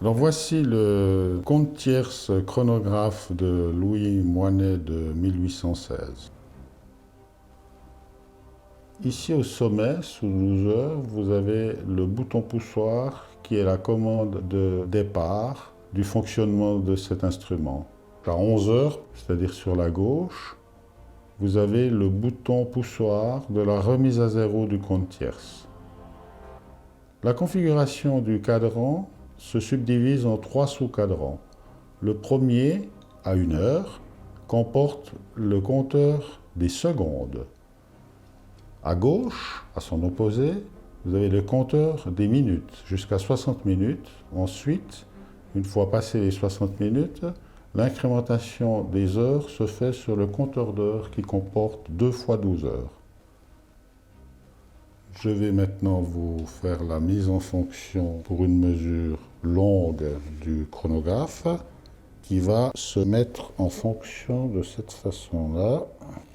Alors voici le compte tierce chronographe de Louis Moinet de 1816. Ici au sommet, sous 12 heures, vous avez le bouton poussoir qui est la commande de départ du fonctionnement de cet instrument. À 11 heures, c'est-à-dire sur la gauche, vous avez le bouton poussoir de la remise à zéro du compte tierce. La configuration du cadran se subdivise en 3 sous-cadrans. Le premier, à 1 heure, comporte le compteur des secondes. À gauche, à son opposé, vous avez le compteur des minutes, jusqu'à 60 minutes. Ensuite, une fois passé les 60 minutes, l'incrémentation des heures se fait sur le compteur d'heures qui comporte 2 fois 12 heures. Je vais maintenant vous faire la mise en fonction pour une mesure longue du chronographe qui va se mettre en fonction de cette façon-là.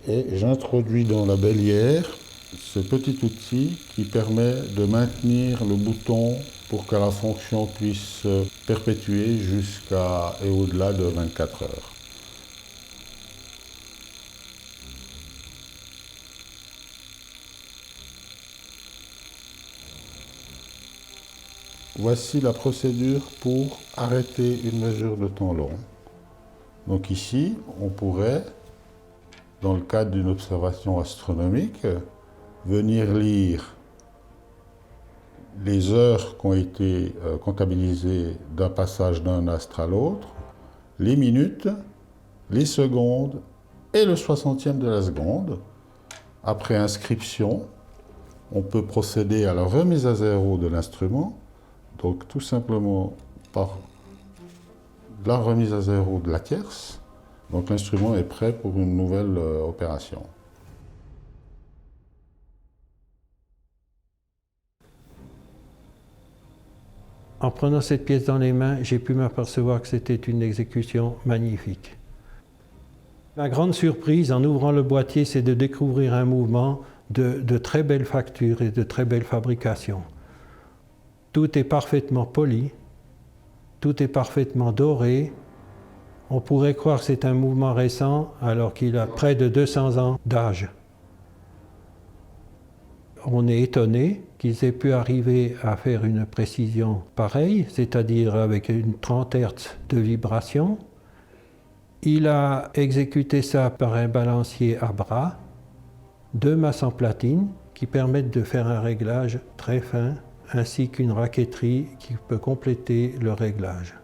Et j'introduis dans la bélière ce petit outil qui permet de maintenir le bouton pour que la fonction puisse se perpétuer jusqu'à et au-delà de 24 heures. Voici la procédure pour arrêter une mesure de temps long. Donc ici, on pourrait, dans le cadre d'une observation astronomique, venir lire les heures qui ont été comptabilisées d'un passage d'un astre à l'autre, les minutes, les secondes et le 60e de la seconde. Après inscription, on peut procéder à la remise à zéro de l'instrument. Donc tout simplement par la remise à zéro de la tierce. Donc l'instrument est prêt pour une nouvelle opération. En prenant cette pièce dans les mains, j'ai pu m'apercevoir que c'était une exécution magnifique. Ma grande surprise en ouvrant le boîtier, c'est de découvrir un mouvement de très belle facture et de très belle fabrication. Tout est parfaitement poli, tout est parfaitement doré. On pourrait croire que c'est un mouvement récent alors qu'il a près de 200 ans d'âge. On est étonné qu'ils aient pu arriver à faire une précision pareille, c'est-à-dire avec une 30 Hz de vibration. Il a exécuté ça par un balancier à bras, 2 masses en platine qui permettent de faire un réglage très fin, ainsi qu'une raquetterie qui peut compléter le réglage.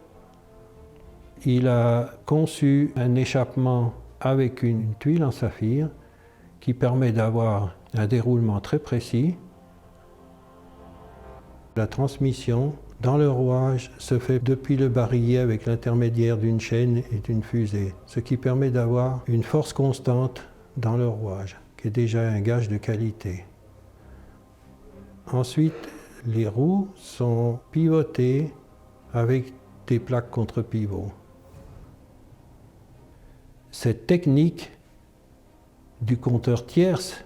Il a conçu un échappement avec une tuile en saphir qui permet d'avoir un déroulement très précis. La transmission dans le rouage se fait depuis le barillet avec l'intermédiaire d'une chaîne et d'une fusée, ce qui permet d'avoir une force constante dans le rouage, qui est déjà un gage de qualité. Ensuite, les roues sont pivotées avec des plaques contre-pivot. Cette technique du compteur tierce,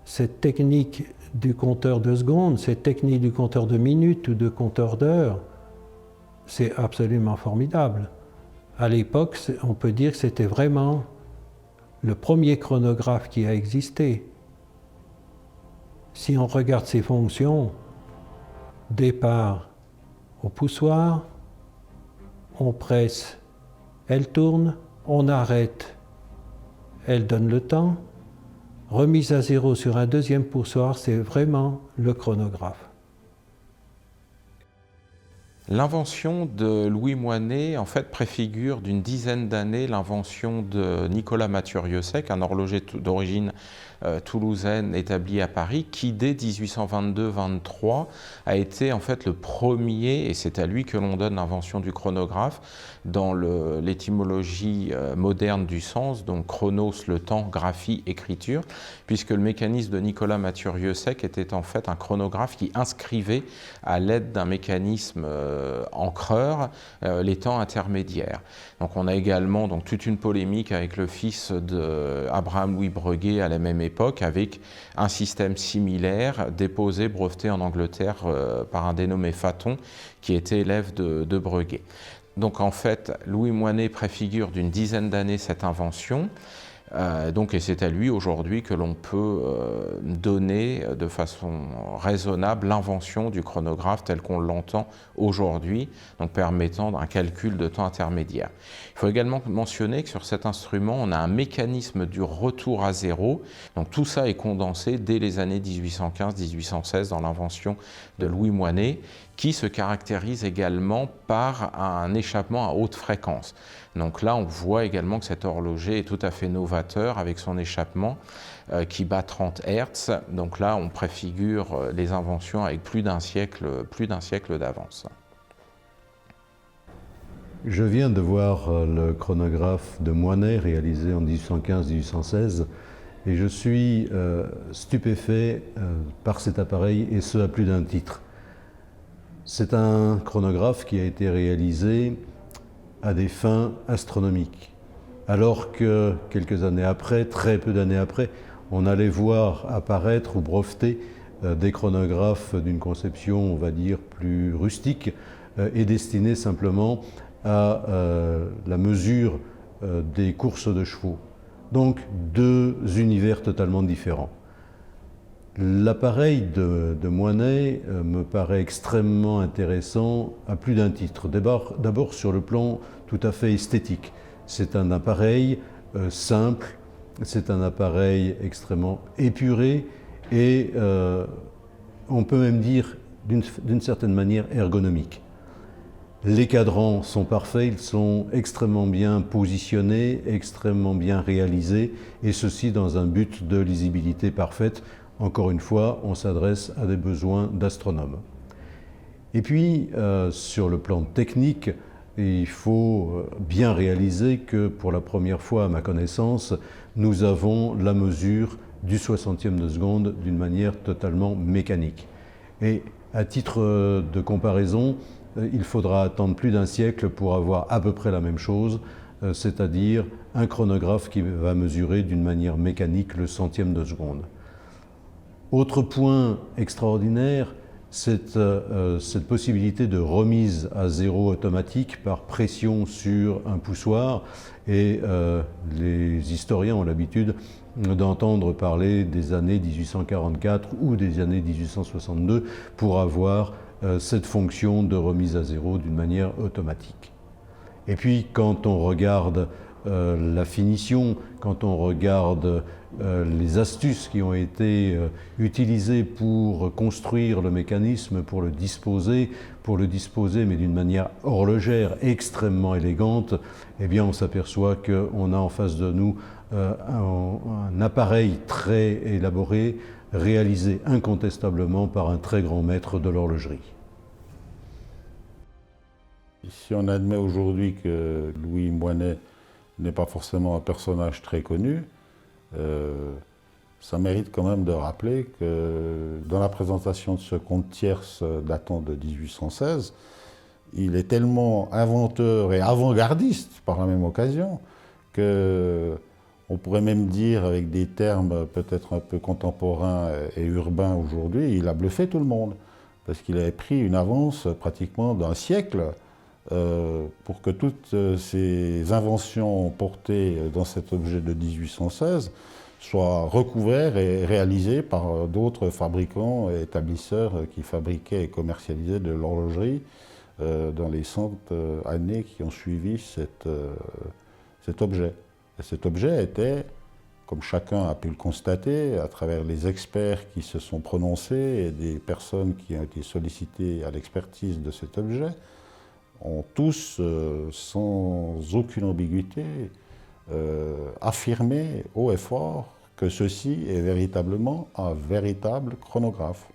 cette technique du compteur de secondes, cette technique du compteur de minutes ou de compteur d'heures, c'est absolument formidable. À l'époque, on peut dire que c'était vraiment le premier chronographe qui a existé. Si on regarde ses fonctions, départ au poussoir, on presse, elle tourne, on arrête, elle donne le temps. Remise à zéro sur un deuxième poussoir, c'est vraiment le chronographe. L'invention de Louis Moinet, en fait, préfigure d'une dizaine d'années l'invention de Nicolas Mathieu-Rieusec, un horloger d'origine toulousaine établi à Paris, qui dès 1822-23 a été en fait le premier, et c'est à lui que l'on donne l'invention du chronographe, dans l'étymologie moderne du sens, donc chronos, le temps, graphie, écriture, puisque le mécanisme de Nicolas Mathieu-Rieusec était en fait un chronographe qui inscrivait à l'aide d'un mécanisme encreurs les temps intermédiaires. Donc on a également donc, toute une polémique avec le fils d'Abraham Louis Breguet à la même époque, avec un système similaire déposé, breveté en Angleterre par un dénommé Faton, qui était élève de Breguet. Donc en fait, Louis Moinet préfigure d'une dizaine d'années cette invention. Et c'est à lui aujourd'hui que l'on peut donner de façon raisonnable l'invention du chronographe tel qu'on l'entend aujourd'hui, donc permettant un calcul de temps intermédiaire. Il faut également mentionner que sur cet instrument, on a un mécanisme du retour à zéro. Donc tout ça est condensé dès les années 1815-1816 dans l'invention de Louis Moinet, qui se caractérise également par un échappement à haute fréquence. Donc là, on voit également que cet horloger est tout à fait novateur avec son échappement qui bat 30 Hz. Donc là, on préfigure les inventions avec plus d'un siècle d'avance. Je viens de voir le chronographe de Moinet réalisé en 1815-1816 et je suis stupéfait par cet appareil, et ce à plus d'un titre. C'est un chronographe qui a été réalisé à des fins astronomiques, alors que quelques années après, très peu d'années après, on allait voir apparaître ou breveter des chronographes d'une conception, on va dire, plus rustique et destinés simplement à la mesure des courses de chevaux. Donc deux univers totalement différents. L'appareil de Moinet me paraît extrêmement intéressant à plus d'un titre. D'abord sur le plan tout à fait esthétique. C'est un appareil simple, c'est un appareil extrêmement épuré et on peut même dire d'une certaine manière ergonomique. Les cadrans sont parfaits, ils sont extrêmement bien positionnés, extrêmement bien réalisés, et ceci dans un but de lisibilité parfaite. Encore une fois, on s'adresse à des besoins d'astronomes. Et puis, sur le plan technique, il faut bien réaliser que pour la première fois, à ma connaissance, nous avons la mesure du 60e de seconde d'une manière totalement mécanique. Et à titre de comparaison, il faudra attendre plus d'un siècle pour avoir à peu près la même chose, c'est-à-dire un chronographe qui va mesurer d'une manière mécanique le centième de seconde. Autre point extraordinaire, c'est cette possibilité de remise à zéro automatique par pression sur un poussoir. Et les historiens ont l'habitude d'entendre parler des années 1844 ou des années 1862 pour avoir cette fonction de remise à zéro d'une manière automatique. Et puis quand on regarde la finition, quand on regarde les astuces qui ont été utilisées pour construire le mécanisme, pour le disposer mais d'une manière horlogère extrêmement élégante, eh bien on s'aperçoit qu'on a en face de nous un appareil très élaboré, réalisé incontestablement par un très grand maître de l'horlogerie. Si on admet aujourd'hui que Louis Moinet n'est pas forcément un personnage très connu, ça mérite quand même de rappeler que dans la présentation de ce conte tierce datant de 1816, il est tellement inventeur et avant-gardiste par la même occasion qu'on pourrait même dire, avec des termes peut-être un peu contemporains et urbains aujourd'hui, il a bluffé tout le monde, parce qu'il avait pris une avance pratiquement d'un siècle pour que toutes ces inventions portées dans cet objet de 1816 soient recouvertes et réalisées par d'autres fabricants et établisseurs qui fabriquaient et commercialisaient de l'horlogerie dans les 100 années qui ont suivi cet objet. Et cet objet était, comme chacun a pu le constater, à travers les experts qui se sont prononcés et des personnes qui ont été sollicitées à l'expertise de cet objet, ont tous, sans aucune ambiguïté, affirmé haut et fort que ceci est véritablement un véritable chronographe,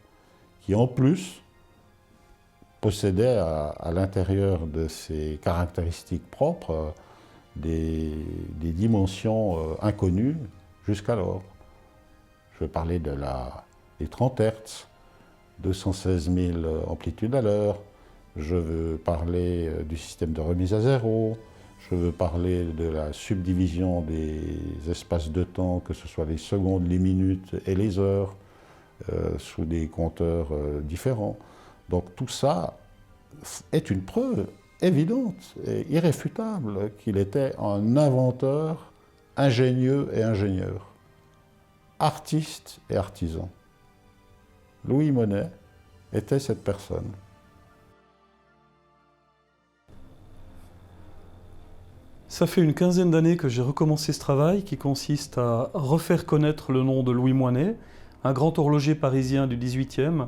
qui en plus possédait à l'intérieur de ses caractéristiques propres des dimensions inconnues jusqu'alors. Je vais parler des 30 Hz, 216 000 amplitudes à l'heure, Je veux parler du système de remise à zéro. Je veux parler de la subdivision des espaces de temps, que ce soit les secondes, les minutes et les heures, sous des compteurs différents. Donc tout ça est une preuve évidente et irréfutable qu'il était un inventeur, ingénieux et ingénieur, artiste et artisan. Louis Monnet était cette personne. Ça fait une quinzaine d'années que j'ai recommencé ce travail qui consiste à refaire connaître le nom de Louis Moinet, un grand horloger parisien du XVIIIe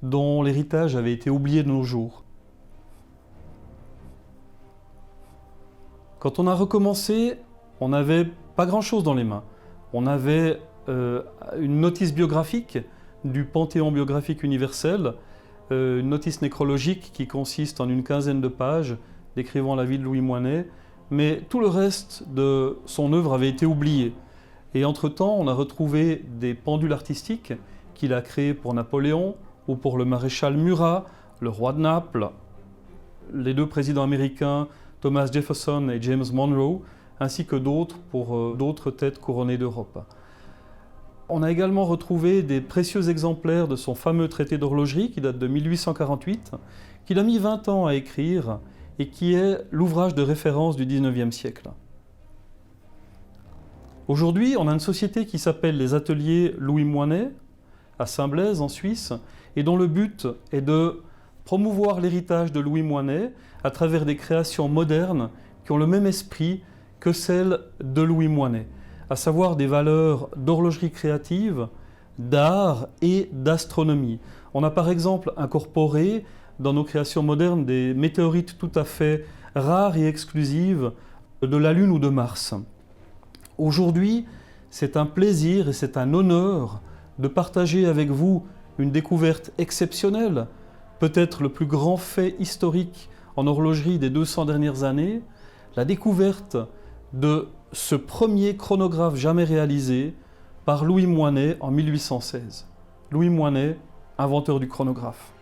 dont l'héritage avait été oublié de nos jours. Quand on a recommencé, on n'avait pas grand-chose dans les mains. On avait une notice biographique du Panthéon biographique universel, une notice nécrologique qui consiste en une quinzaine de pages décrivant la vie de Louis Moinet, mais tout le reste de son œuvre avait été oublié. Et entre-temps, on a retrouvé des pendules artistiques qu'il a créées pour Napoléon ou pour le maréchal Murat, le roi de Naples, les deux présidents américains Thomas Jefferson et James Monroe, ainsi que d'autres pour d'autres têtes couronnées d'Europe. On a également retrouvé des précieux exemplaires de son fameux traité d'horlogerie qui date de 1848, qu'il a mis 20 ans à écrire et qui est l'ouvrage de référence du XIXe siècle. Aujourd'hui, on a une société qui s'appelle les Ateliers Louis Moinet, à Saint-Blaise, en Suisse, et dont le but est de promouvoir l'héritage de Louis Moinet à travers des créations modernes qui ont le même esprit que celles de Louis Moinet, à savoir des valeurs d'horlogerie créative, d'art et d'astronomie. On a par exemple incorporé dans nos créations modernes des météorites tout à fait rares et exclusives de la Lune ou de Mars. Aujourd'hui, c'est un plaisir et c'est un honneur de partager avec vous une découverte exceptionnelle, peut-être le plus grand fait historique en horlogerie des 200 dernières années, la découverte de ce premier chronographe jamais réalisé par Louis Moinet en 1816. Louis Moinet, inventeur du chronographe.